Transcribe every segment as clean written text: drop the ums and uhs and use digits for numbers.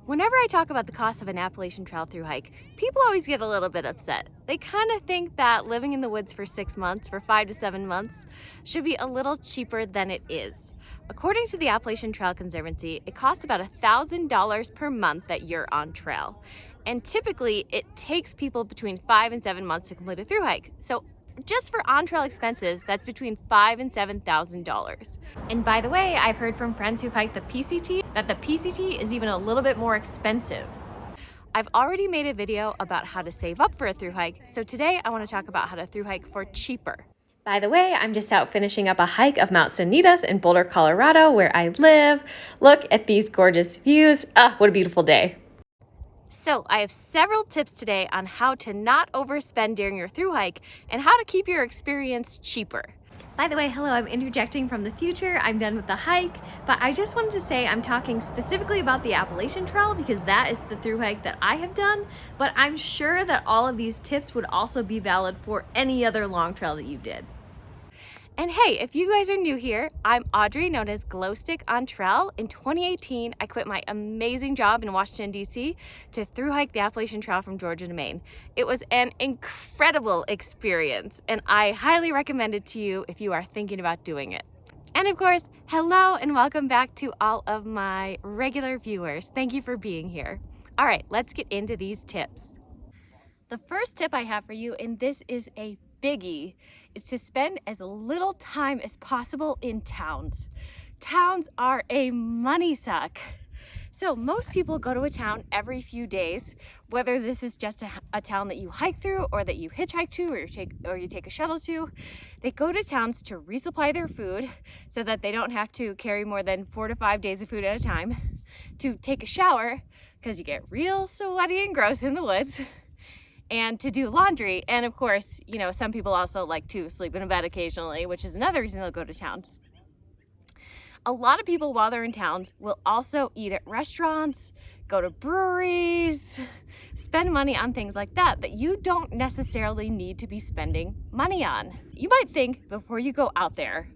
Whenever I talk about the cost of an Appalachian Trail thru hike, people always get a little bit upset. They kind of think that living in the woods for 6 months, for 5 to 7 months, should be a little cheaper than it is. According to the Appalachian Trail Conservancy, it costs about $1,000 per month that you're on trail. And typically, it takes people between 5 and 7 months to complete a thru hike. So just for on-trail expenses, that's between $5,000 and $7,000. And by the way, I've heard from friends who've hiked the PCT that the PCT is even a little bit more expensive. I've already made a video about how to save up for a thru hike, so today I want to talk about how to thru hike for cheaper. By the way, I'm just out finishing up a hike of Mount Sanitas in Boulder, Colorado, where I live. Look at these gorgeous views. What a beautiful day. So I have several tips today on how to not overspend during your thru hike and how to keep your experience cheaper. By the way, hello, I'm interjecting from the future. I'm done with the hike, but I just wanted to say I'm talking specifically about the Appalachian Trail because that is the thru hike that I have done, but I'm sure that all of these tips would also be valid for any other long trail that you did. And hey, if you guys are new here, I'm Audrey, known as Glow Stick on Trail. In 2018, I quit my amazing job in Washington, D.C. to thru hike the Appalachian Trail from Georgia to Maine. It was an incredible experience, and I highly recommend it to you if you are thinking about doing it. And of course, hello and welcome back to all of my regular viewers. Thank you for being here. All right, let's get into these tips. The first tip I have for you, and this is a biggie, is to spend as little time as possible in towns. Towns are a money suck. So most people go to a town every few days, whether this is just a town that you hike through or that you hitchhike to or you take a shuttle to. They go to towns to resupply their food so that they don't have to carry more than 4 to 5 days of food at a time, to take a shower because you get real sweaty and gross in the woods, and to do laundry. And of course, you know, some people also like to sleep in a bed occasionally, which is another reason they'll go to towns. A lot of people, while they're in towns, will also eat at restaurants, go to breweries, spend money on things like that you don't necessarily need to be spending money on. You might think before you go out there,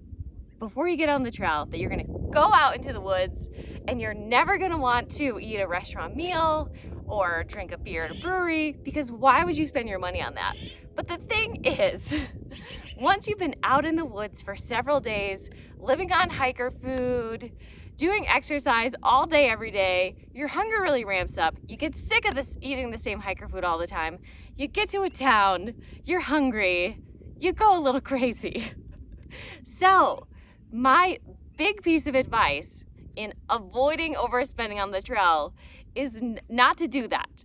before you get on the trail, that you're gonna go out into the woods and you're never gonna want to eat a restaurant meal or drink a beer at a brewery, because why would you spend your money on that? But the thing is, once you've been out in the woods for several days, living on hiker food, doing exercise all day, every day, your hunger really ramps up. You get sick of eating the same hiker food all the time. You get to a town, you're hungry, you go a little crazy. So, my big piece of advice in avoiding overspending on the trail is not to do that.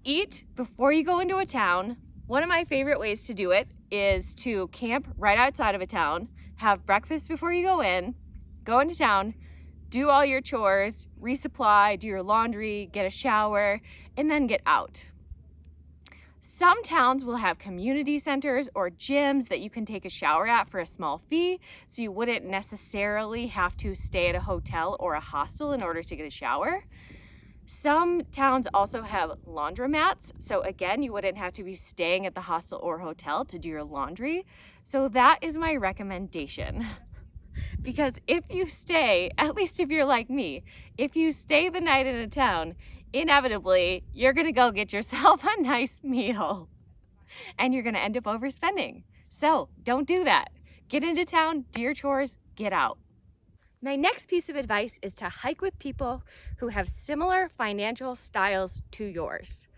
Eat before you go into a town. One of my favorite ways to do it is to camp right outside of a town, have breakfast before you go into town, do all your chores, resupply, do your laundry, get a shower, and then get out. Some towns will have community centers or gyms that you can take a shower at for a small fee, so you wouldn't necessarily have to stay at a hotel or a hostel in order to get a shower. Some towns also have laundromats, so again, you wouldn't have to be staying at the hostel or hotel to do your laundry. So that is my recommendation. Because if you stay, at least if you're like me, if you stay the night in a town, inevitably, you're gonna go get yourself a nice meal and you're gonna end up overspending. So don't do that. Get into town, do your chores, get out. My next piece of advice is to hike with people who have similar financial styles to yours.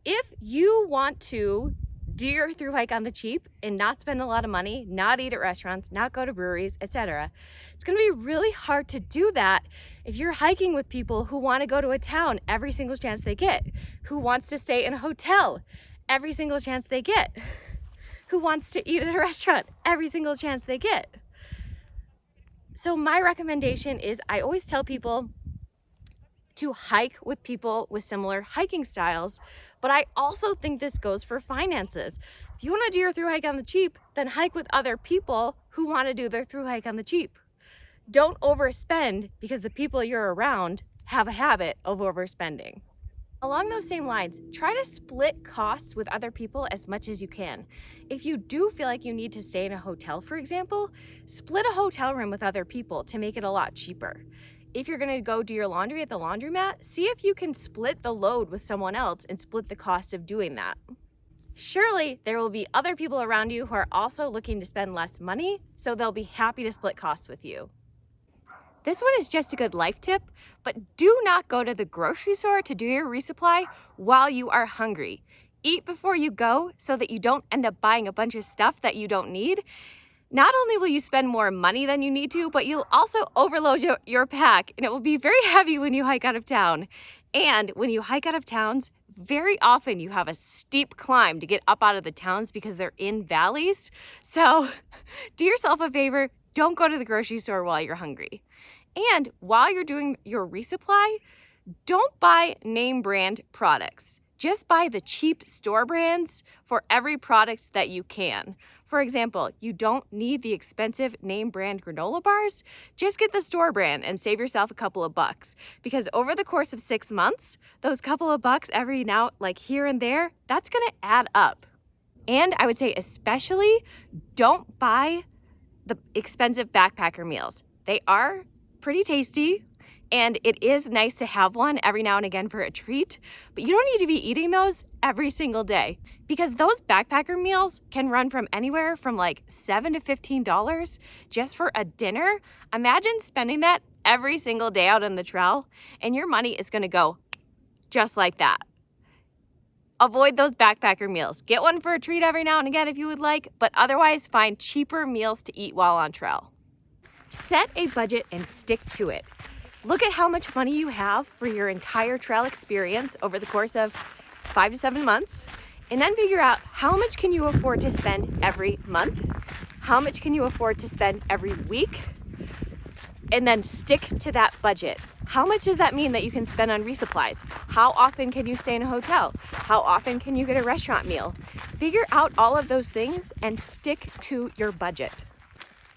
If you want to do your thru hike on the cheap and not spend a lot of money, not eat at restaurants, not go to breweries, etc., it's gonna be really hard to do that if you're hiking with people who wanna go to a town every single chance they get, who wants to stay in a hotel every single chance they get, who wants to eat at a restaurant every single chance they get. So my recommendation is I always tell people to hike with people with similar hiking styles, but I also think this goes for finances. If you want to do your thru hike on the cheap, then hike with other people who want to do their thru hike on the cheap. Don't overspend because the people you're around have a habit of overspending. Along those same lines, try to split costs with other people as much as you can. If you do feel like you need to stay in a hotel, for example, split a hotel room with other people to make it a lot cheaper. if you're gonna go do your laundry at the laundromat, see if you can split the load with someone else and split the cost of doing that. Surely there will be other people around you who are also looking to spend less money, so they'll be happy to split costs with you. This one is just a good life tip, but do not go to the grocery store to do your resupply while you are hungry. Eat before you go so that you don't end up buying a bunch of stuff that you don't need. Not only will you spend more money than you need to, but you'll also overload your pack, and it will be very heavy when you hike out of town. And when you hike out of towns, very often you have a steep climb to get up out of the towns because they're in valleys. So do yourself a favor, don't go to the grocery store while you're hungry. And while you're doing your resupply, don't buy name brand products. Just buy the cheap store brands for every product that you can. For example, you don't need the expensive name brand granola bars. Just get the store brand and save yourself a couple of bucks. Because over the course of 6 months, those couple of bucks every now, like here and there, that's gonna add up. And I would say especially, don't buy the expensive backpacker meals. They are pretty tasty, and it is nice to have one every now and again for a treat, but you don't need to be eating those every single day, because those backpacker meals can run from anywhere from like $7 to $15 just for a dinner. Imagine spending that every single day out on the trail, and your money is gonna go just like that. Avoid those backpacker meals. Get one for a treat every now and again if you would like, but otherwise find cheaper meals to eat while on trail. Set a budget and stick to it. Look at how much money you have for your entire trail experience over the course of 5 to 7 months, and then figure out how much can you afford to spend every month, how much can you afford to spend every week, and then stick to that budget. How much does that mean that you can spend on resupplies? How often can you stay in a hotel? How often can you get a restaurant meal? Figure out all of those things and stick to your budget.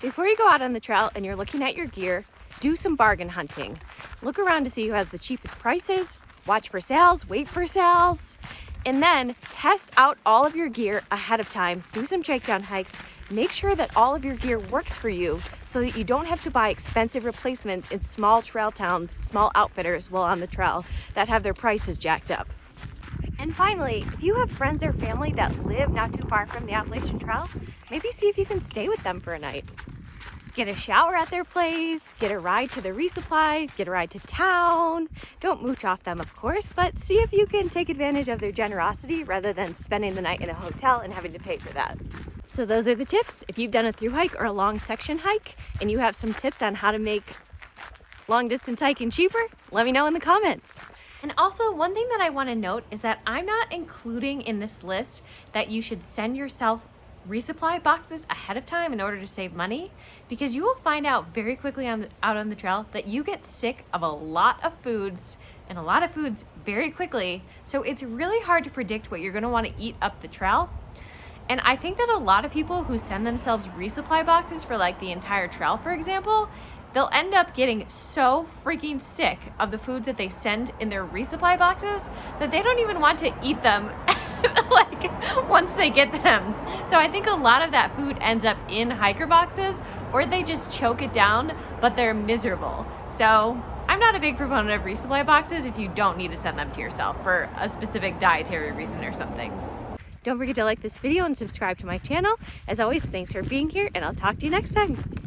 Before you go out on the trail and you're looking at your gear, do some bargain hunting. Look around to see who has the cheapest prices, watch for sales, wait for sales, and then test out all of your gear ahead of time. Do some shakedown hikes. Make sure that all of your gear works for you so that you don't have to buy expensive replacements in small trail towns, small outfitters while on the trail that have their prices jacked up. And finally, if you have friends or family that live not too far from the Appalachian Trail, maybe see if you can stay with them for a night. Get a shower at their place, get a ride to the resupply, get a ride to town. Don't mooch off them, of course, but see if you can take advantage of their generosity rather than spending the night in a hotel and having to pay for that. So those are the tips. If you've done a thru hike or a long section hike and you have some tips on how to make long distance hiking cheaper, let me know in the comments. And also, one thing that I want to note is that I'm not including in this list that you should send yourself resupply boxes ahead of time in order to save money, because you will find out very quickly out on the trail that you get sick of a lot of foods and a lot of foods very quickly. So it's really hard to predict what you're going to want to eat up the trail. And I think that a lot of people who send themselves resupply boxes for like the entire trail, for example, they'll end up getting so freaking sick of the foods that they send in their resupply boxes that they don't even want to eat them like once they get them. So I think a lot of that food ends up in hiker boxes, or they just choke it down, but they're miserable. So I'm not a big proponent of resupply boxes if you don't need to send them to yourself for a specific dietary reason or something. Don't forget to like this video and subscribe to my channel. As always, thanks for being here, and I'll talk to you next time.